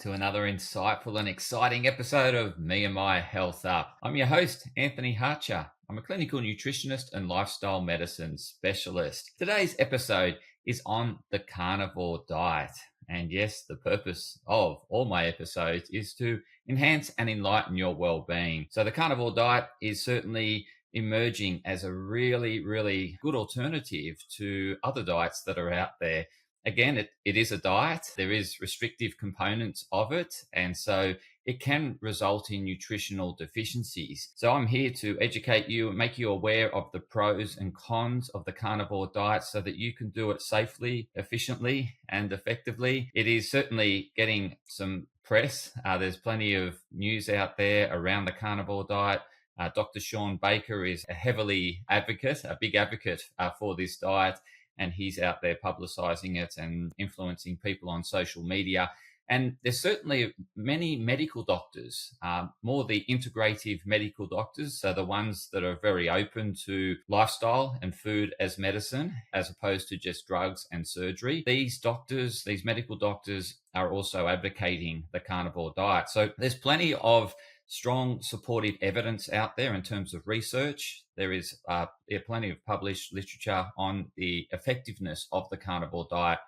to another insightful and exciting episode of Me and My Health Up. I'm your host, Anthony Harcher. I'm a clinical nutritionist and lifestyle medicine specialist. Today's episode is on the carnivore diet. And yes, the purpose of all my episodes is to enhance and enlighten your well-being. So the carnivore diet is certainly emerging as a really, really good alternative to other diets that are out there. Again, it is a diet. There is restrictive components of it. And so it can result in nutritional deficiencies. So I'm here to educate you and make you aware of the pros and cons of the carnivore diet so that you can do it safely, efficiently, and effectively. It is certainly getting some press. There's plenty of news out there around the carnivore diet. Dr. Sean Baker is a big advocate for this diet. And he's out there publicizing it and influencing people on social media. And there's certainly many medical doctors, more the integrative medical doctors, so the ones that are very open to lifestyle and food as medicine, as opposed to just drugs and surgery. These medical doctors are also advocating the carnivore diet. So there's plenty of strong supportive evidence out there in terms of research. There is plenty of published literature on the effectiveness of the carnivore diet.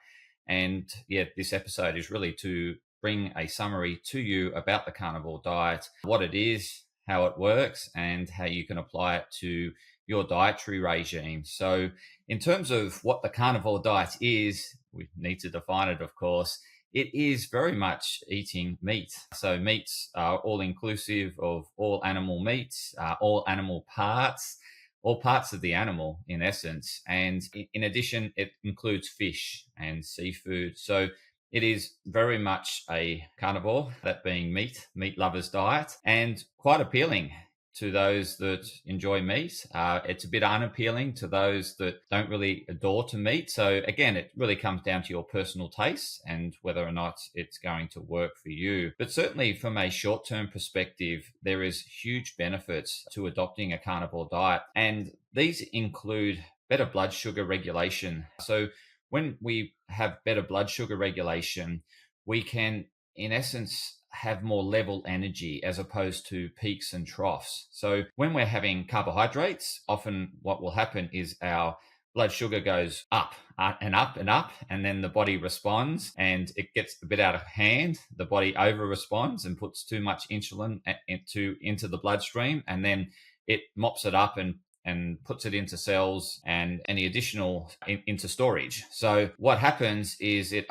And this episode is really to bring a summary to you about the carnivore diet, what it is, how it works, and how you can apply it to your dietary regime. So in terms of what the carnivore diet is, we need to define it, of course. It is very much eating meat. So meats are all inclusive of all animal meats, all animal parts, all parts of the animal in essence. And in addition, it includes fish and seafood. So it is very much a carnivore, that being meat lovers diet, and quite appealing to those that enjoy meat. It's a bit unappealing to those that don't really adore to meat. So again, it really comes down to your personal taste and whether or not it's going to work for you. But certainly from a short-term perspective, there is huge benefits to adopting a carnivore diet. And these include better blood sugar regulation. So when we have better blood sugar regulation, we can, in essence, have more level energy as opposed to peaks and troughs. So when we're having carbohydrates, often what will happen is our blood sugar goes up and up and up, and then the body responds and it gets a bit out of hand. The body over responds and puts too much insulin into the bloodstream, and then it mops it up and puts it into cells and any additional into storage. So what happens is it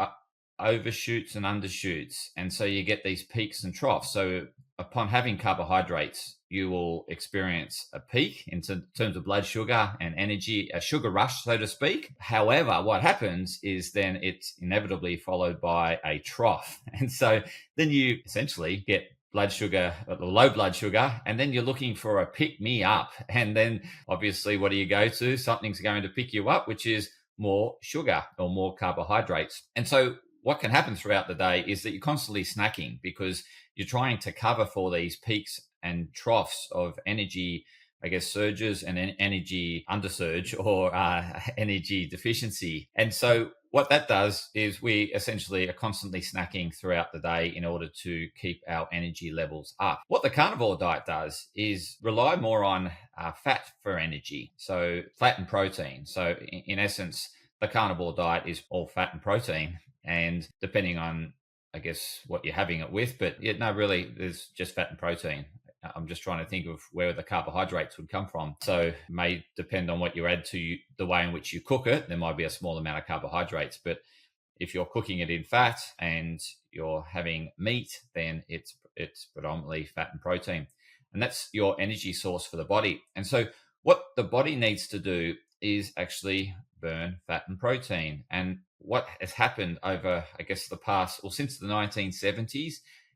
overshoots and undershoots, and so you get these peaks and troughs. So upon having carbohydrates, you will experience a peak in terms of blood sugar and energy, a sugar rush, so to speak. However, what happens is then it's inevitably followed by a trough, and so then you essentially get low blood sugar, and then you're looking for a pick me up. And then obviously, what do you go to? Something's going to pick you up, which is more sugar or more carbohydrates. And so what can happen throughout the day is that you're constantly snacking because you're trying to cover for these peaks and troughs of energy, I guess, surges and energy undersurge or energy deficiency. And so what that does is we essentially are constantly snacking throughout the day in order to keep our energy levels up. What the carnivore diet does is rely more on fat for energy, so fat and protein. So in essence, the carnivore diet is all fat and protein. And depending on, I guess, what you're having it with, but really, there's just fat and protein. I'm just trying to think of where the carbohydrates would come from. So it may depend on what you add to the way in which you cook it. There might be a small amount of carbohydrates, but if you're cooking it in fat and you're having meat, then it's predominantly fat and protein. And that's your energy source for the body. And so what the body needs to do is actually burn fat and protein. And what has happened over, I guess, since the 1970s,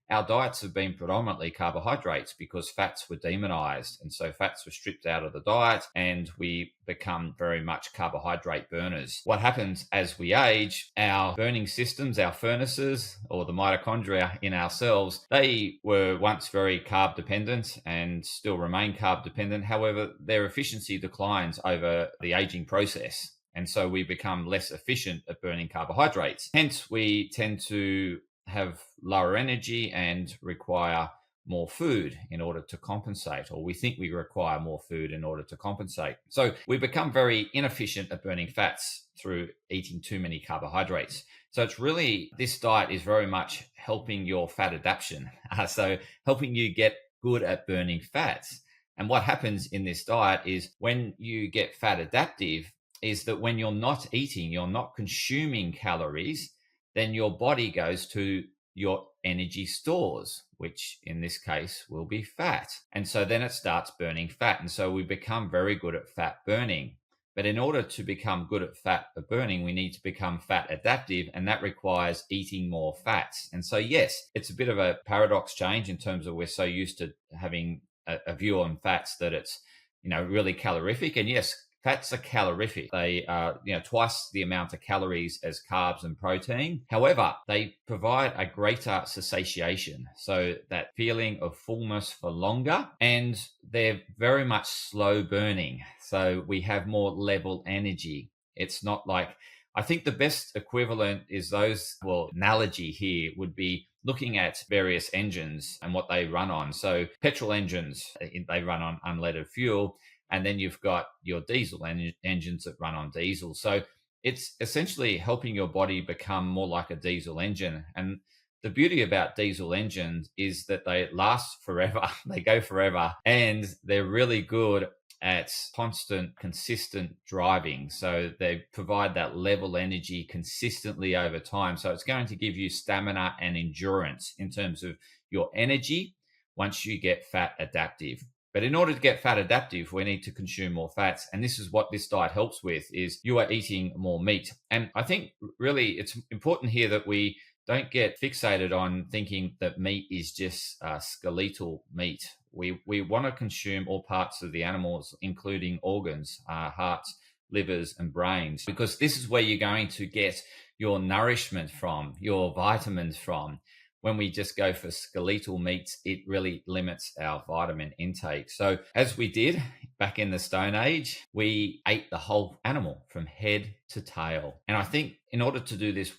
our diets have been predominantly carbohydrates because fats were demonized. And so fats were stripped out of the diet and we become very much carbohydrate burners. What happens as we age, our burning systems, our furnaces, or the mitochondria in our cells, they were once very carb dependent and still remain carb dependent. However, their efficiency declines over the aging process. And so we become less efficient at burning carbohydrates. Hence, we tend to have lower energy and require more food in order to compensate, or we think we require more food in order to compensate. So we become very inefficient at burning fats through eating too many carbohydrates. So it's really, this diet is very much helping your fat adaptation. So helping you get good at burning fats. And what happens in this diet is when you get fat adaptive, is that when you're not eating, you're not consuming calories, then your body goes to your energy stores, which in this case will be fat. And so then it starts burning fat. And so we become very good at fat burning. But in order to become good at fat burning, we need to become fat adaptive, and that requires eating more fats. And so, yes, it's a bit of a paradox change in terms of we're so used to having a view on fats that it's, really calorific. And yes, fats are calorific. They are, twice the amount of calories as carbs and protein. However, they provide a greater satiation. So that feeling of fullness for longer, and they're very much slow burning. So we have more level energy. It's not like, I think the best equivalent is analogy here would be looking at various engines and what they run on. So petrol engines, they run on unleaded fuel. And then you've got your diesel engines that run on diesel. So it's essentially helping your body become more like a diesel engine. And the beauty about diesel engines is that they last forever. They go forever, and they're really good at constant, consistent driving. So they provide that level energy consistently over time. So it's going to give you stamina and endurance in terms of your energy once you get fat adaptive. But in order to get fat adaptive, we need to consume more fats. And this is what this diet helps with, is you are eating more meat. And I think really it's important here that we don't get fixated on thinking that meat is just skeletal meat. We want to consume all parts of the animals, including organs, hearts, livers, and brains, because this is where you're going to get your nourishment from, your vitamins from. When we just go for skeletal meats, it really limits our vitamin intake. So as we did back in the Stone Age, we ate the whole animal from head to tail. And I think in order to do this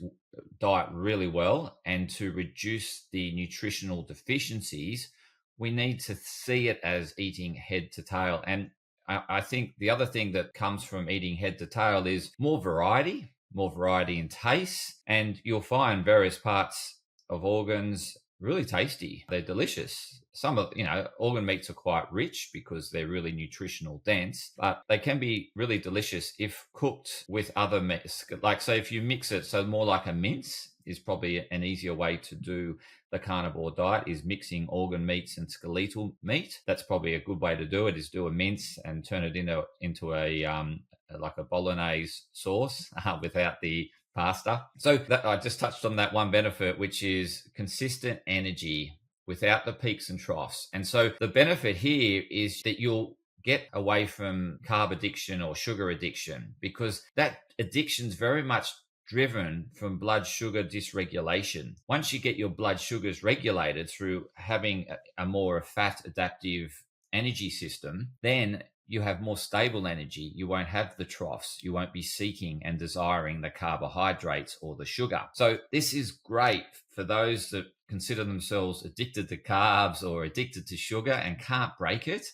diet really well and to reduce the nutritional deficiencies, we need to see it as eating head to tail. And I think the other thing that comes from eating head to tail is more variety in taste, and you'll find various parts of organs really tasty. They're delicious. Some of, organ meats are quite rich because they're really nutritional dense, but they can be really delicious if cooked with other meats. Like, say, if you mix it, so more like a mince is probably an easier way to do the carnivore diet, is mixing organ meats and skeletal meat. That's probably a good way to do it, is do a mince and turn it into a like a bolognese sauce without the pasta. So that, I just touched on that one benefit, which is consistent energy without the peaks and troughs. And so the benefit here is that you'll get away from carb addiction or sugar addiction, because that addiction is very much driven from blood sugar dysregulation. Once you get your blood sugars regulated through having a more fat adaptive energy system, then you have more stable energy. You won't have the troughs. You won't be seeking and desiring the carbohydrates or the sugar. So this is great for those that consider themselves addicted to carbs or addicted to sugar and can't break it.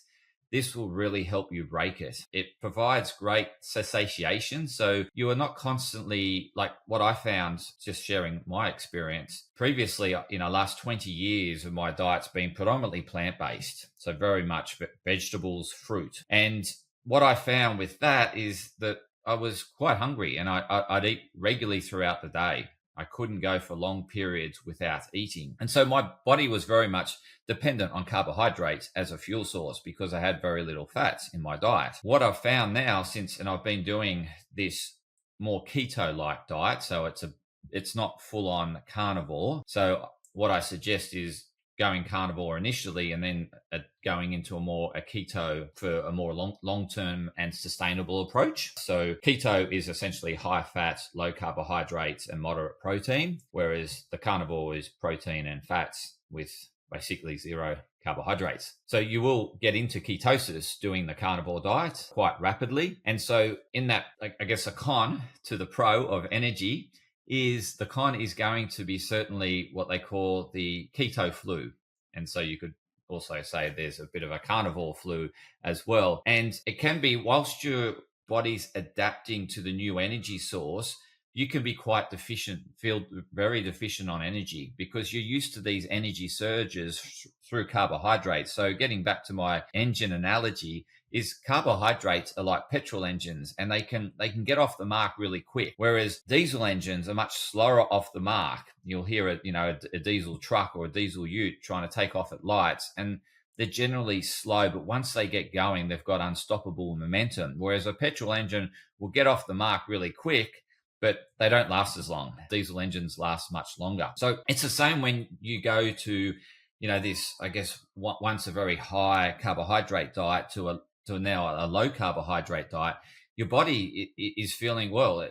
This will really help you break it. It provides great satiation. So you are not constantly, like what I found, just sharing my experience. Previously, last 20 years of my diet's been predominantly plant-based. So very much vegetables, fruit. And what I found with that is that I was quite hungry, and I'd eat regularly throughout the day. I couldn't go for long periods without eating. And so my body was very much dependent on carbohydrates as a fuel source because I had very little fats in my diet. What I've found now and I've been doing this more keto-like diet, so it's not full-on carnivore. So what I suggest is going carnivore initially and then going into a keto for a more long-term and sustainable approach. So keto is essentially high fat, low carbohydrates and moderate protein, whereas the carnivore is protein and fats with basically zero carbohydrates. So you will get into ketosis doing the carnivore diet quite rapidly. And so in that, I guess, a con to the pro of energy is the con is going to be certainly what they call the keto flu. And so you could also say there's a bit of a carnivore flu as well. And it can be, whilst your body's adapting to the new energy source, you can be quite deficient, feel very deficient on energy because you're used to these energy surges through carbohydrates. So getting back to my engine analogy, is carbohydrates are like petrol engines, and they can get off the mark really quick, whereas diesel engines are much slower off the mark. You'll hear a diesel truck or a diesel ute trying to take off at lights, and they're generally slow, but once they get going, they've got unstoppable momentum. Whereas a petrol engine will get off the mark really quick, but they don't last as long. Diesel engines last much longer. So it's the same when you go to, this, I guess, once a very high carbohydrate diet to now a low carbohydrate diet. Your body is feeling, well,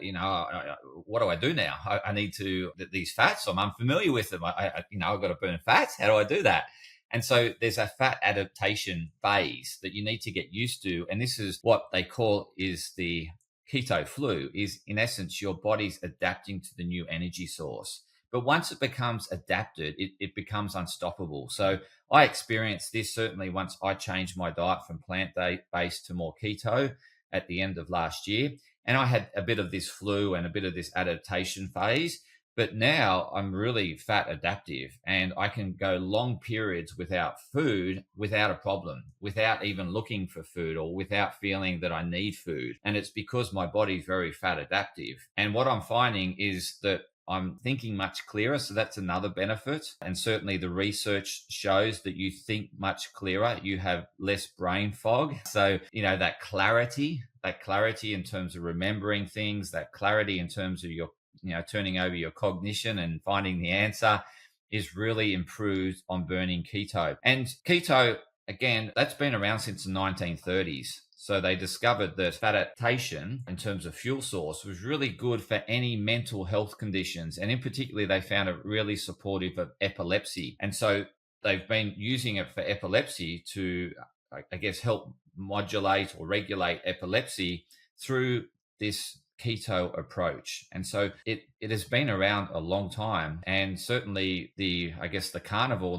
what do I do now? I need to, these fats, I'm unfamiliar with them. I've got to burn fats. How do I do that? And so there's a fat adaptation phase that you need to get used to. And this is what they call is the keto flu, is in essence, your body's adapting to the new energy source. But once it becomes adapted, it becomes unstoppable. So I experienced this certainly once I changed my diet from plant-based to more keto at the end of last year. And I had a bit of this flu and a bit of this adaptation phase. But now I'm really fat adaptive, and I can go long periods without food without a problem, without even looking for food or without feeling that I need food. And it's because my body's very fat adaptive. And what I'm finding is that I'm thinking much clearer. So that's another benefit. And certainly the research shows that you think much clearer. You have less brain fog. So, that clarity in terms of remembering things, that clarity in terms of your turning over your cognition and finding the answer is really improved on burning keto. And keto, again, that's been around since the 1930s. So they discovered that adaptation in terms of fuel source was really good for any mental health conditions. And in particular, they found it really supportive of epilepsy. And so they've been using it for epilepsy to, I guess, help modulate or regulate epilepsy through this keto approach. And so it has been around a long time. And certainly the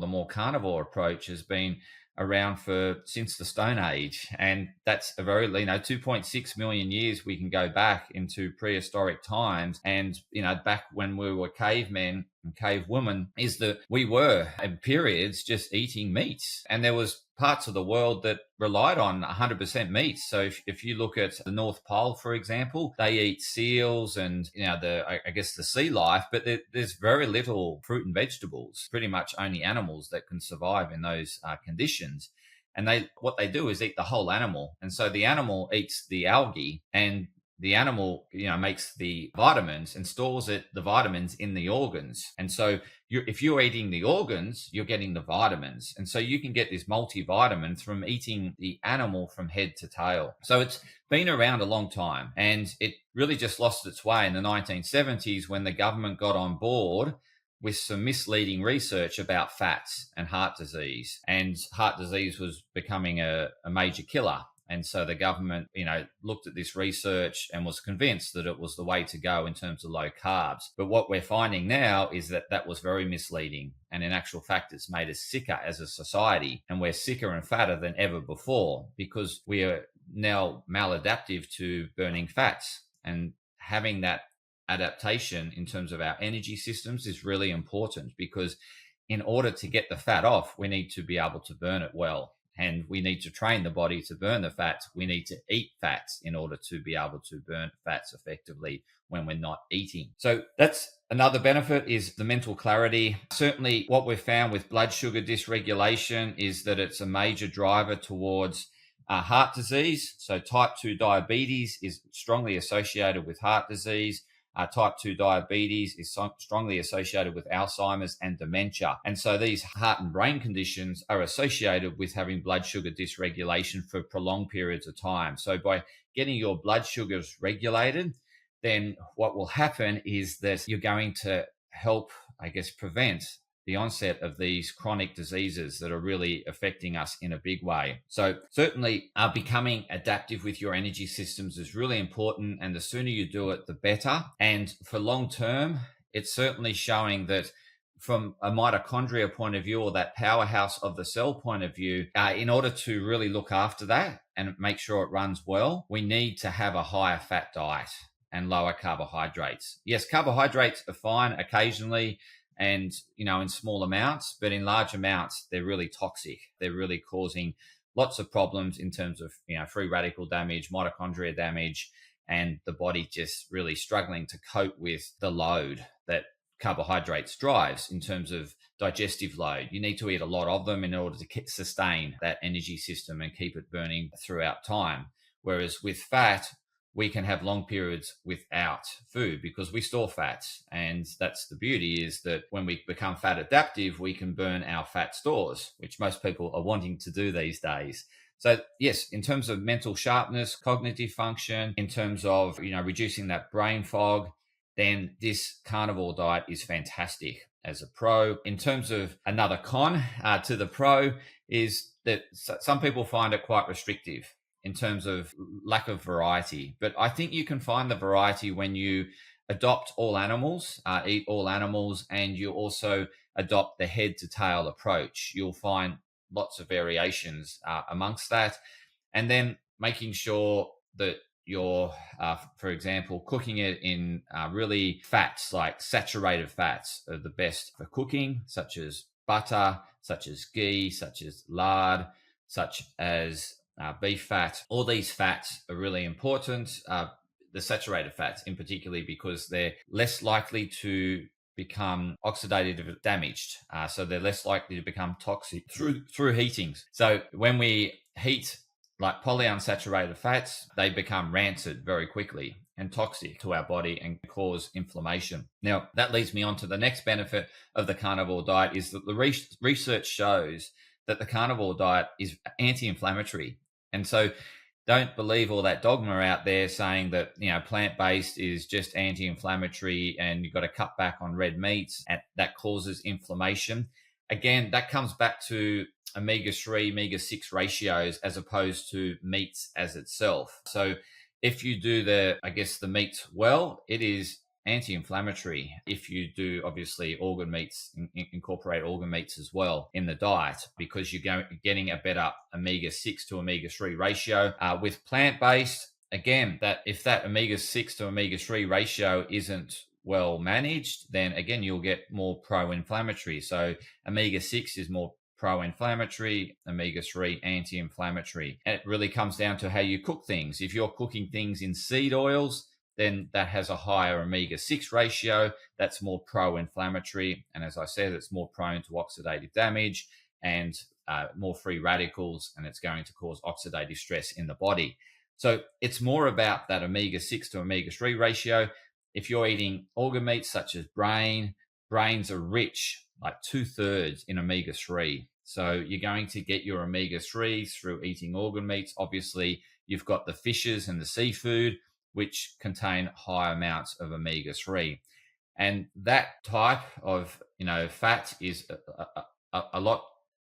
more carnivore approach has been around since the Stone Age. And that's a very, 2.6 million years we can go back into prehistoric times. And, back when we were cavemen and cave women, is that we were in periods just eating meats. And there was parts of the world that relied on 100% meat. So if you look at the North Pole, for example, they eat seals and, the sea life, but there's very little fruit and vegetables, pretty much only animals that can survive in those conditions. And what they do is eat the whole animal. And so the animal eats the algae, and the animal, makes the vitamins and stores the vitamins in the organs. And so if you're eating the organs, you're getting the vitamins. And so you can get this multivitamin from eating the animal from head to tail. So it's been around a long time, and it really just lost its way in the 1970s when the government got on board with some misleading research about fats and heart disease. And heart disease was becoming a major killer. And so the government, looked at this research and was convinced that it was the way to go in terms of low carbs. But what we're finding now is that was very misleading. And in actual fact, it's made us sicker as a society. And we're sicker and fatter than ever before because we are now maladaptive to burning fats. And having that adaptation in terms of our energy systems is really important, because in order to get the fat off, we need to be able to burn it well. And we need to train the body to burn the fats. We need to eat fats in order to be able to burn fats effectively when we're not eating. So that's another benefit, is the mental clarity. Certainly what we've found with blood sugar dysregulation is that it's a major driver towards heart disease. So type 2 diabetes is strongly associated with heart disease. Type 2 diabetes is strongly associated with Alzheimer's and dementia. And so these heart and brain conditions are associated with having blood sugar dysregulation for prolonged periods of time. So by getting your blood sugars regulated, then what will happen is that you're going to help, prevent the onset of these chronic diseases that are really affecting us in a big way. So certainly becoming adaptive with your energy systems is really important, and the sooner you do it, the better. And for long term, it's certainly showing that from a mitochondria point of view, or that powerhouse of the cell point of view, in order to really look after that and make sure it runs well, we need to have a higher fat diet and lower carbohydrates. Yes, carbohydrates are fine occasionally and, in small amounts, but in large amounts, they're really toxic. They're really causing lots of problems in terms of, free radical damage, mitochondria damage, and the body just really struggling to cope with the load that carbohydrates drives in terms of digestive load. You need to eat a lot of them in order to sustain that energy system and keep it burning throughout time. Whereas with fat, we can have long periods without food because we store fats. And that's the beauty, is that when we become fat adaptive, we can burn our fat stores, which most people are wanting to do these days. So yes, in terms of mental sharpness, cognitive function, in terms of, reducing that brain fog, then this carnivore diet is fantastic as a pro. In terms of another con to the pro is that some people find it quite restrictive in terms of lack of variety. But I think you can find the variety when you adopt all animals, eat all animals, and you also adopt the head to tail approach. You'll find lots of variations amongst that. And then making sure that you're, for example, cooking it in really fats, like saturated fats are the best for cooking, such as butter, such as ghee, such as lard, such as beef fat. All these fats are really important. The saturated fats in particular, because they're less likely to become oxidative damaged. So they're less likely to become toxic through heating. So when we heat like polyunsaturated fats, they become rancid very quickly and toxic to our body and cause inflammation. Now, that leads me on to the next benefit of the carnivore diet, is that the research shows that the carnivore diet is anti-inflammatory. And so don't believe all that dogma out there saying that, plant-based is just anti-inflammatory and you've got to cut back on red meats and that causes inflammation. Again, that comes back to omega-3, omega-6 ratios as opposed to meats as itself. So if you do the meats well, it is anti-inflammatory. If you do, obviously, organ meats, incorporate organ meats as well in the diet, because you're getting a better omega-6 to omega-3 ratio. With plant-based, again, that if that omega-6 to omega-3 ratio isn't well managed, then again, you'll get more pro-inflammatory. So omega-6 is more pro-inflammatory, omega-3 anti-inflammatory. And it really comes down to how you cook things. If you're cooking things in seed oils, then that has a higher omega-6 ratio. That's more pro-inflammatory. And as I said, it's more prone to oxidative damage and more free radicals, and it's going to cause oxidative stress in the body. So it's more about that omega-6 to omega-3 ratio. If you're eating organ meats such as brains are rich, like 2/3 in omega-3. So you're going to get your omega-3s through eating organ meats. Obviously, you've got the fishes and the seafood, which contain high amounts of omega-3. And that type of, fat is a lot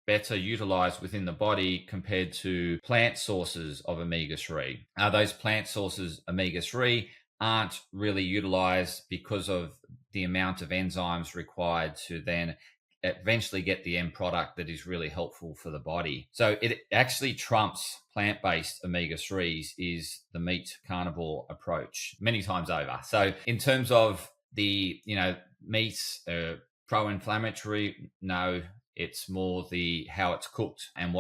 better utilized within the body compared to plant sources of omega-3. Those plant sources omega-3 aren't really utilized because of the amount of enzymes required to then eventually get the end product that is really helpful for the body. So it actually trumps plant-based omega-3s is the meat carnivore approach many times over. So in terms of the, meats pro-inflammatory, no, it's more the how it's cooked and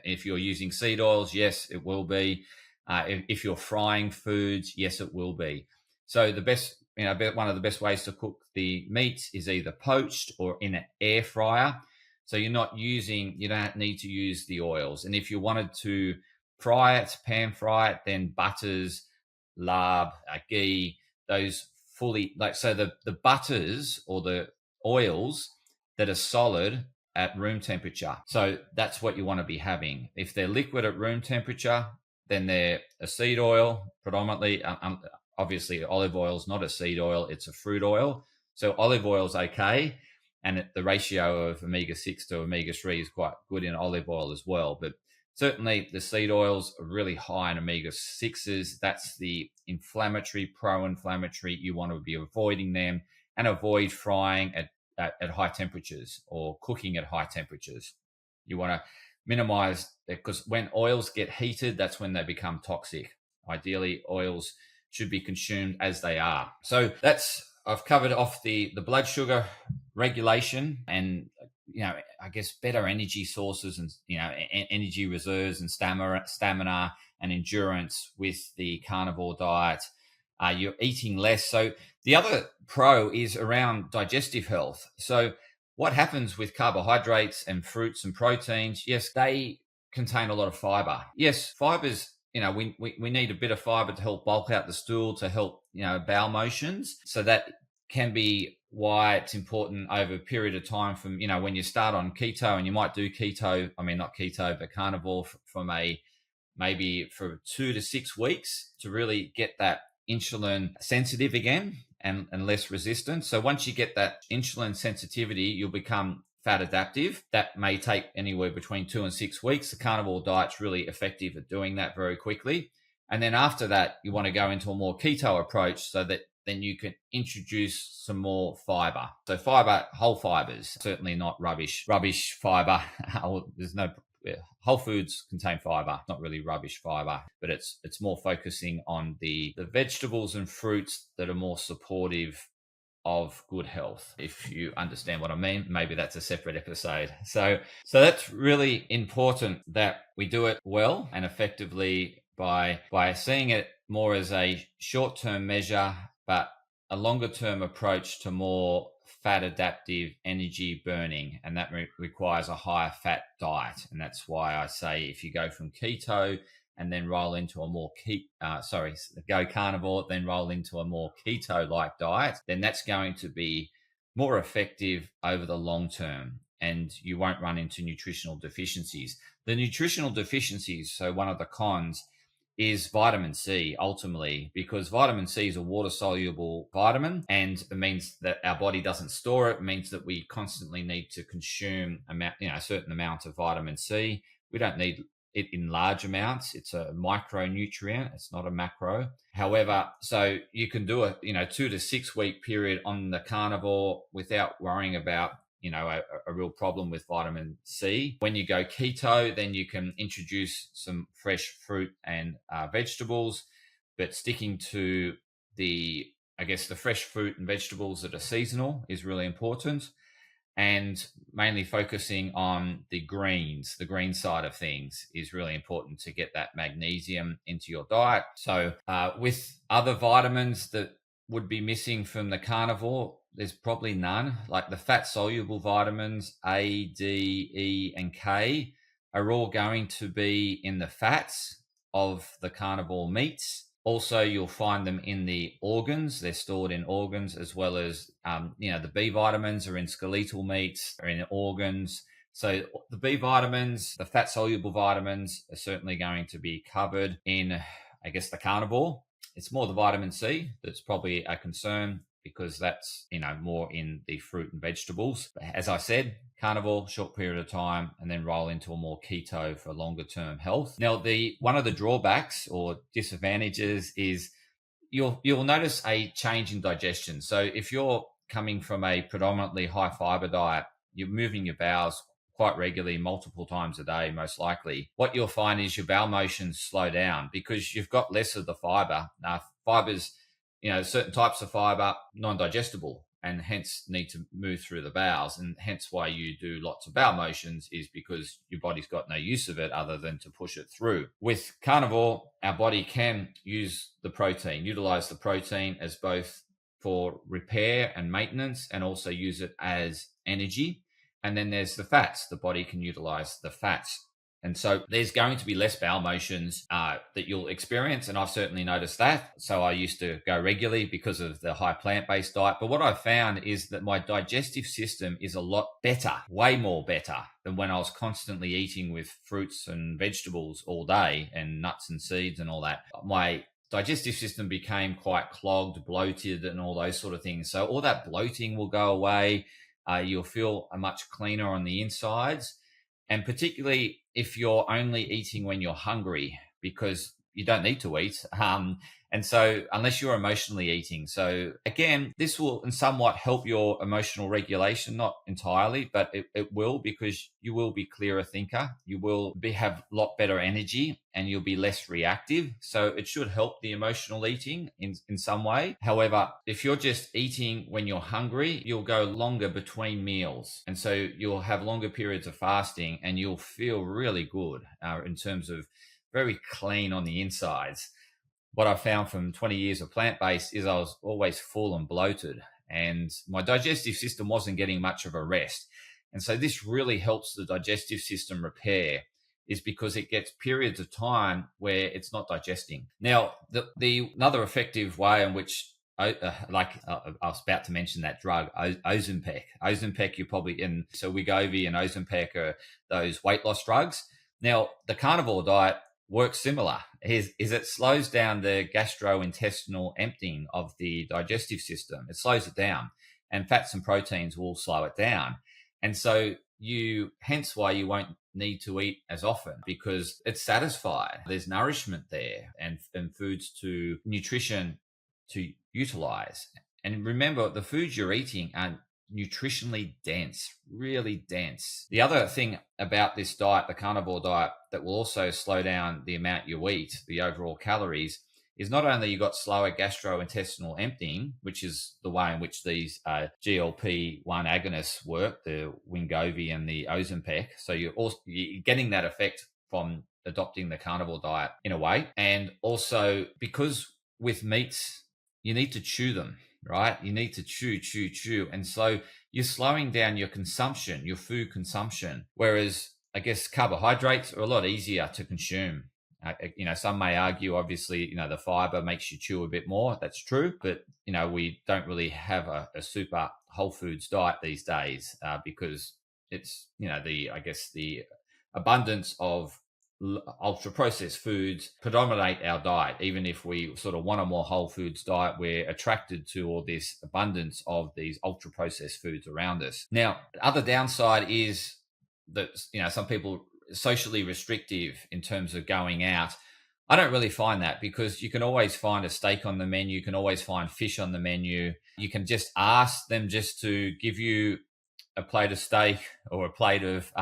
if you're using seed oils, yes, it will be. If you're frying foods, yes, it will be. So the best, one of the best ways to cook the meats is either poached or in an air fryer. So you don't need to use the oils. And if you wanted to fry it, pan fry it, then butters, lard, ghee, those fully, so the butters or the oils that are solid at room temperature. So that's what you want to be having. If they're liquid at room temperature, then they're a seed oil predominantly. Obviously, olive oil is not a seed oil, it's a fruit oil. So olive oil is okay. And the ratio of omega-6 to omega-3 is quite good in olive oil as well. But certainly the seed oils are really high in omega-6s. That's the inflammatory, pro-inflammatory. You want to be avoiding them and avoid frying at high temperatures or cooking at high temperatures. You want to minimize it, because when oils get heated, that's when they become toxic. Ideally, oils should be consumed as they are. So I've covered off the blood sugar regulation and, I guess better energy sources and, energy reserves and stamina and endurance with the carnivore diet. You're eating less. So the other pro is around digestive health. So what happens with carbohydrates and fruits and proteins? Yes, they contain a lot of fiber. Yes, fibers, we need a bit of fiber to help bulk out the stool, to help, bowel motions. So that can be why it's important over a period of time from, when you start on keto, and you might do keto, not keto, but carnivore from maybe for 2 to 6 weeks to really get that insulin sensitive again and less resistant. So once you get that insulin sensitivity, you'll become fat adaptive. That may take anywhere between 2 and 6 weeks. The carnivore diet's really effective at doing that very quickly. And then after that, you want to go into a more keto approach so that then you can introduce some more fiber. So fiber, whole fibers, certainly not rubbish fiber. There's no whole foods contain fiber, not really rubbish fiber, but it's more focusing on the vegetables and fruits that are more supportive of good health. If you understand what I mean, maybe that's a separate episode. So that's really important that we do it well and effectively by seeing it more as a short-term measure, but a longer-term approach to more fat adaptive energy burning, and that requires a higher fat diet. And that's why I say if you go from keto and then roll into a more go carnivore, then roll into a more keto-like diet, then that's going to be more effective over the long term, and you won't run into nutritional deficiencies. The nutritional deficiencies, so one of the cons is vitamin C ultimately, because vitamin C is a water-soluble vitamin, and it means that our body doesn't store it. It means that we constantly need to consume a certain amount of vitamin C. We don't need it in large amounts. It's a micronutrient. It's not a macro. However, so you can do a 2 to 6 week period on the carnivore without worrying about a real problem with vitamin C. When you go keto, then you can introduce some fresh fruit and vegetables, but sticking to the fresh fruit and vegetables that are seasonal is really important, and mainly focusing on the green side of things is really important to get that magnesium into your diet. So with other vitamins that would be missing from the carnivore, there's probably none. Like the fat soluble vitamins A, D, E, and K are all going to be in the fats of the carnivore meats. Also, you'll find them in the organs. They're stored in organs, as well as the B vitamins are in skeletal meats, are in organs. So the B vitamins, the fat soluble vitamins, are certainly going to be covered in, the carnivore. It's more the vitamin C that's probably a concern, because that's more in the fruit and vegetables. But as I said, carnivore, short period of time, and then roll into a more keto for longer term health. Now, one of the drawbacks or disadvantages is you'll notice a change in digestion. So if you're coming from a predominantly high fiber diet, you're moving your bowels quite regularly, multiple times a day, most likely. What you'll find is your bowel motions slow down because you've got less of the fiber. Now, fibers, certain types of fiber, non-digestible, and hence need to move through the bowels. And hence why you do lots of bowel motions, is because your body's got no use of it other than to push it through. With carnivore, our body can utilize the protein as both for repair and maintenance, and also use it as energy. And then there's the fats. The body can utilize the fats. And so there's going to be less bowel motions that you'll experience. And I've certainly noticed that. So I used to go regularly because of the high plant-based diet. But what I've found is that my digestive system is a lot better, way more better than when I was constantly eating with fruits and vegetables all day and nuts and seeds and all that. My digestive system became quite clogged, bloated, and all those sort of things. So all that bloating will go away. You'll feel much cleaner on the insides. And particularly if you're only eating when you're hungry, because you don't need to eat. And so, unless you're emotionally eating. So, again, this will somewhat help your emotional regulation, not entirely, but it will, because you will be clearer thinker. You will have a lot better energy, and you'll be less reactive. So, it should help the emotional eating in some way. However, if you're just eating when you're hungry, you'll go longer between meals. And so, you'll have longer periods of fasting, and you'll feel really good in terms of very clean on the insides. What I found from 20 years of plant-based is I was always full and bloated, and my digestive system wasn't getting much of a rest. And so this really helps the digestive system repair, is because it gets periods of time where it's not digesting. Now, the another effective way in which, I was about to mention that drug, Ozempic. Ozempic, you're probably in. So Wegovy and Ozempic are those weight loss drugs. Now, the carnivore diet works similar. Is it slows down the gastrointestinal emptying of the digestive system. It slows it down, and fats and proteins will slow it down. And so hence why you won't need to eat as often, because it's satisfied. There's nourishment there, and foods to nutrition to utilize. And remember, the foods you're eating are nutritionally dense, really dense. The other thing about this diet, the carnivore diet, that will also slow down the amount you eat, the overall calories, is not only you got slower gastrointestinal emptying, which is the way in which these GLP-1 agonists work, the Wegovy and the Ozempic. So you're getting that effect from adopting the carnivore diet in a way. And also, because with meats, you need to chew them, right? You need to chew. And so you're slowing down your consumption, your food consumption. Whereas, I guess, carbohydrates are a lot easier to consume. Some may argue, obviously, the fiber makes you chew a bit more. That's true. But, we don't really have a super whole foods diet these days because it's, the abundance of ultra processed foods predominate our diet. Even if we sort of want a more whole foods diet, we're attracted to all this abundance of these ultra processed foods around us. Now, the other downside is that, some people socially restrictive in terms of going out. I don't really find that, because you can always find a steak on the menu. You can always find fish on the menu. You can just ask them just to give you a plate of steak, or a plate of,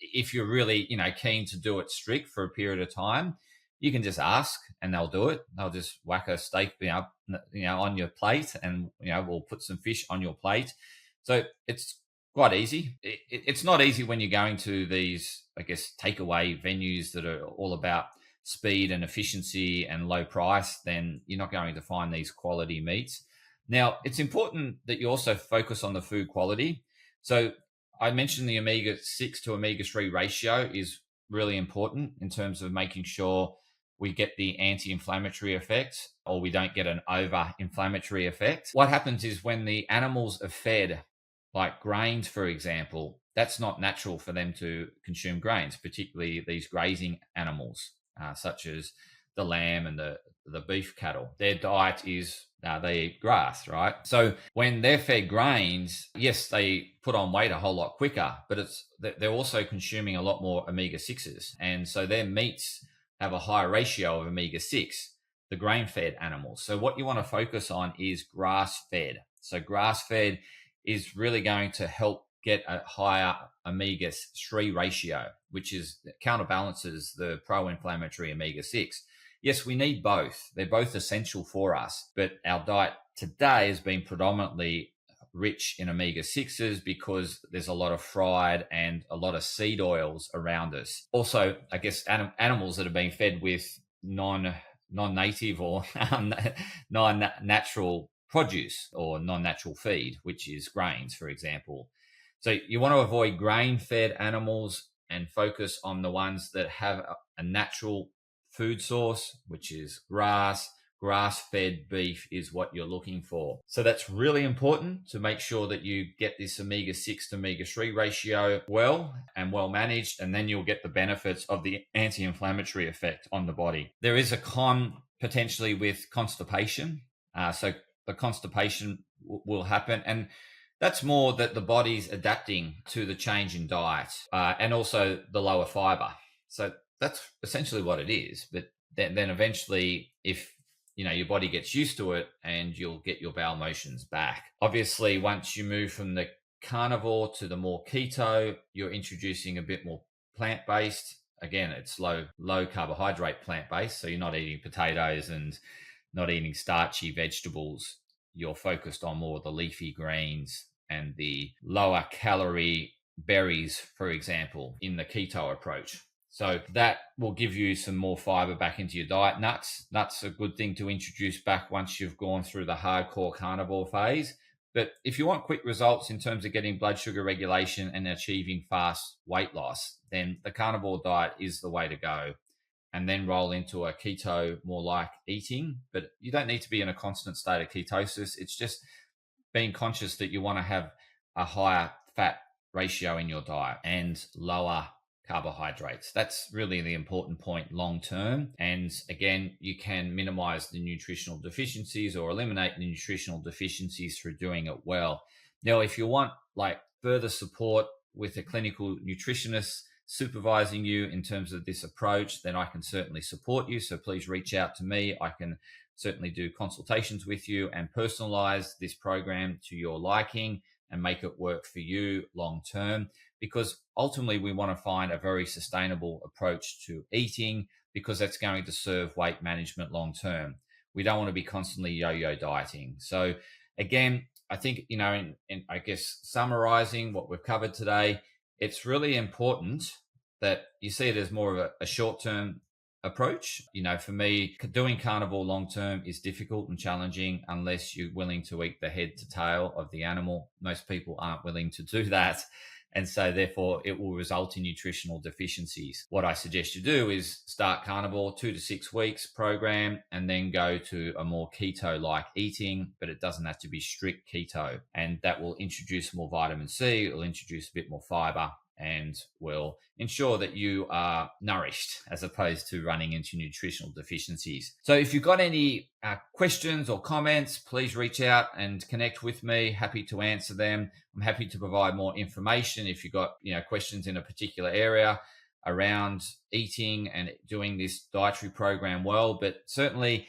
if you're really, keen to do it strict for a period of time, you can just ask and they'll do it. They'll just whack a steak, on your plate, and, we'll put some fish on your plate. So it's quite easy. It's not easy when you're going to these, I guess, takeaway venues that are all about speed and efficiency and low price. Then you're not going to find these quality meats. Now, it's important that you also focus on the food quality. So I mentioned the omega-6 to omega-3 ratio is really important in terms of making sure we get the anti-inflammatory effect, or we don't get an over-inflammatory effect. What happens is, when the animals are fed, like grains, for example, that's not natural for them to consume grains, particularly these grazing animals, such as the lamb and the beef cattle. Their diet is they eat grass, right? So when they're fed grains, yes, they put on weight a whole lot quicker, but they're also consuming a lot more omega-6s. And so their meats have a higher ratio of omega-6, the grain-fed animals. So what you want to focus on is grass-fed. So grass-fed is really going to help get a higher omega-3 ratio, which counterbalances the pro-inflammatory omega-6. Yes, we need both. They're both essential for us, but our diet today has been predominantly rich in omega-6s because there's a lot of fried and a lot of seed oils around us. Also, I guess animals that have been fed with non-native or non-natural produce or non-natural feed, which is grains, for example. So you want to avoid grain-fed animals and focus on the ones that have a natural food source, which is grass. Grass-fed beef is what you're looking for. So that's really important to make sure that you get this omega-6 to omega-3 ratio well and well managed, and then you'll get the benefits of the anti-inflammatory effect on the body. There is a con potentially with constipation. So the constipation will happen. And That's more that the body's adapting to the change in diet, and also the lower fiber. So that's essentially what it is. But then eventually, if your body gets used to it, and you'll get your bowel motions back. Obviously, once you move from the carnivore to the more keto, you're introducing a bit more plant based. Again, it's low carbohydrate plant based, so you're not eating potatoes and not eating starchy vegetables. You're focused on more of the leafy greens and the lower calorie berries, for example, in the keto approach. So that will give you some more fiber back into your diet. Nuts a good thing to introduce back once you've gone through the hardcore carnivore phase. But if you want quick results in terms of getting blood sugar regulation and achieving fast weight loss, then the carnivore diet is the way to go. And then roll into a keto more like eating. But you don't need to be in a constant state of ketosis. It's just being conscious that you want to have a higher fat ratio in your diet and lower carbohydrates. That's really the important point long term. And again, you can minimize the nutritional deficiencies or eliminate the nutritional deficiencies through doing it well. Now, if you want like further support with a clinical nutritionist supervising you in terms of this approach, then I can certainly support you. So please reach out to me. I can certainly do consultations with you and personalize this program to your liking and make it work for you long term, because ultimately we want to find a very sustainable approach to eating, because that's going to serve weight management long term. We don't want to be constantly yo-yo dieting. So again, I think, in I guess summarizing what we've covered today, it's really important that you see it as more of a short-term approach. For me, doing carnivore long-term is difficult and challenging unless you're willing to eat the head to tail of the animal. Most people aren't willing to do that. And so therefore it will result in nutritional deficiencies. What I suggest you do is start carnivore 2 to 6 weeks program and then go to a more keto-like eating, but it doesn't have to be strict keto. And that will introduce more vitamin C, it will introduce a bit more fiber, and will ensure that you are nourished as opposed to running into nutritional deficiencies. So if you've got any questions or comments, please reach out and connect with me. Happy to answer them. I'm happy to provide more information if you've got questions in a particular area around eating and doing this dietary program well. But certainly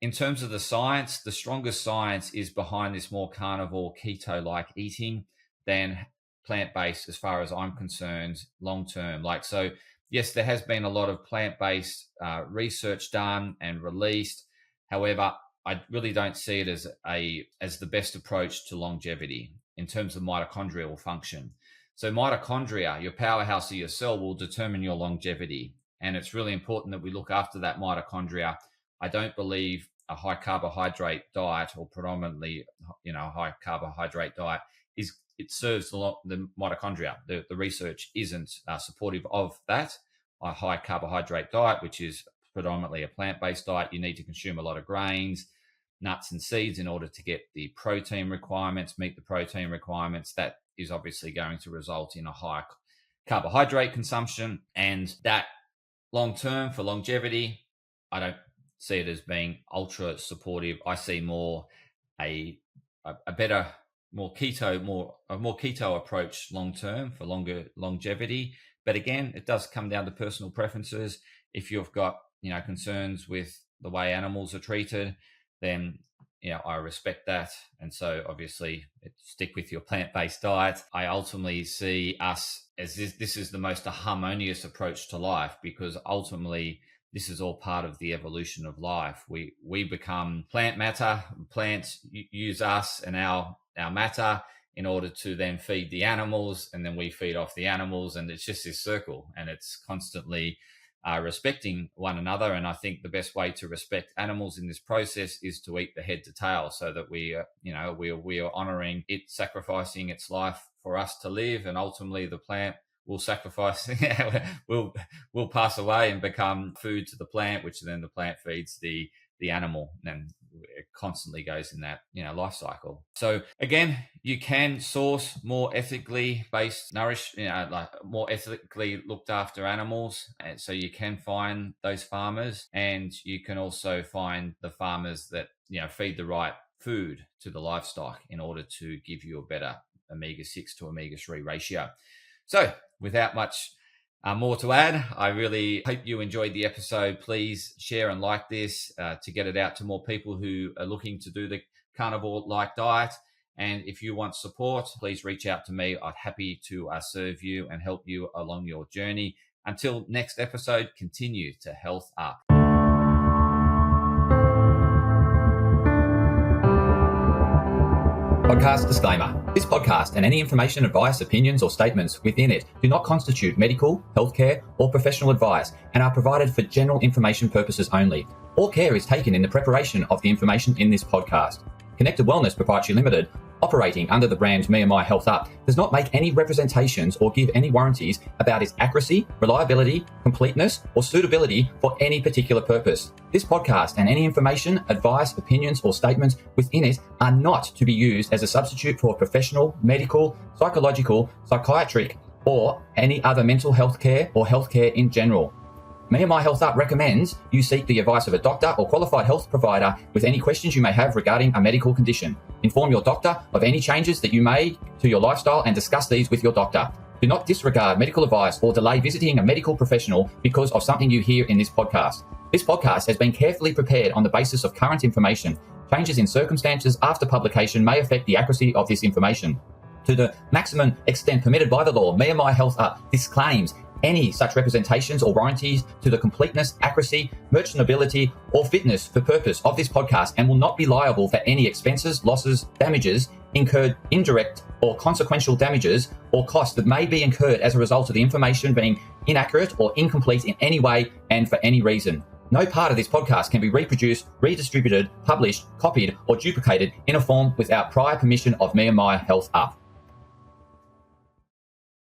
in terms of the science, the strongest science is behind this more carnivore keto-like eating than plant-based, as far as I'm concerned, long-term. So yes, there has been a lot of plant-based research done and released. However, I really don't see it as the best approach to longevity in terms of mitochondrial function. So mitochondria, your powerhouse of your cell, will determine your longevity. And it's really important that we look after that mitochondria. I don't believe a high carbohydrate diet, or predominantly, a high carbohydrate diet, it serves the mitochondria. The research isn't supportive of that. A high carbohydrate diet, which is predominantly a plant-based diet, you need to consume a lot of grains, nuts and seeds in order to get the protein requirements, meet the protein requirements. That is obviously going to result in a high carbohydrate consumption. And that long-term, for longevity, I don't see it as being ultra supportive. I see more a better, more keto approach long term for longer longevity. But again, it does come down to personal preferences. If you've got concerns with the way animals are treated, then I respect that. And so obviously stick with your plant-based diet. I ultimately see us as this is the most harmonious approach to life, because ultimately this is all part of the evolution of life. We become plant matter. Plants use us and our matter in order to then feed the animals, and then we feed off the animals, and it's just this circle, and it's constantly respecting one another. And I think the best way to respect animals in this process is to eat the head to tail, so that we are honoring it, sacrificing its life for us to live, and ultimately the plant will sacrifice will pass away and become food to the plant, which then the plant feeds the animal, and it constantly goes in that life cycle. So again, you can source more ethically based more ethically looked after animals, and so you can find those farmers, and you can also find the farmers that feed the right food to the livestock in order to give you a better omega-6 to omega-3 ratio. So without much more to add, I really hope you enjoyed the episode. Please share and like this to get it out to more people who are looking to do the carnivore-like diet. And if you want support, please reach out to me. I'm happy to serve you and help you along your journey. Until next episode, continue to health up. Podcast disclaimer. This podcast and any information, advice, opinions, or statements within it do not constitute medical, healthcare, or professional advice and are provided for general information purposes only. All care is taken in the preparation of the information in this podcast. Connected Wellness Proprietary Limited, operating under the brand me&my Health Up, does not make any representations or give any warranties about its accuracy, reliability, completeness, or suitability for any particular purpose. This podcast and any information, advice, opinions, or statements within it are not to be used as a substitute for professional, medical, psychological, psychiatric, or any other mental health care or healthcare in general. me&my Health Up recommends you seek the advice of a doctor or qualified health provider with any questions you may have regarding a medical condition. Inform your doctor of any changes that you may to your lifestyle and discuss these with your doctor. Do not disregard medical advice or delay visiting a medical professional because of something you hear in this podcast. This podcast has been carefully prepared on the basis of current information. Changes in circumstances after publication may affect the accuracy of this information. To the maximum extent permitted by the law, me&my Health Up disclaims any such representations or warranties to the completeness, accuracy, merchantability, or fitness for purpose of this podcast and will not be liable for any expenses, losses, damages incurred, indirect or consequential damages or costs that may be incurred as a result of the information being inaccurate or incomplete in any way and for any reason. No part of this podcast can be reproduced, redistributed, published, copied, or duplicated in a form without prior permission of me&my Health Up.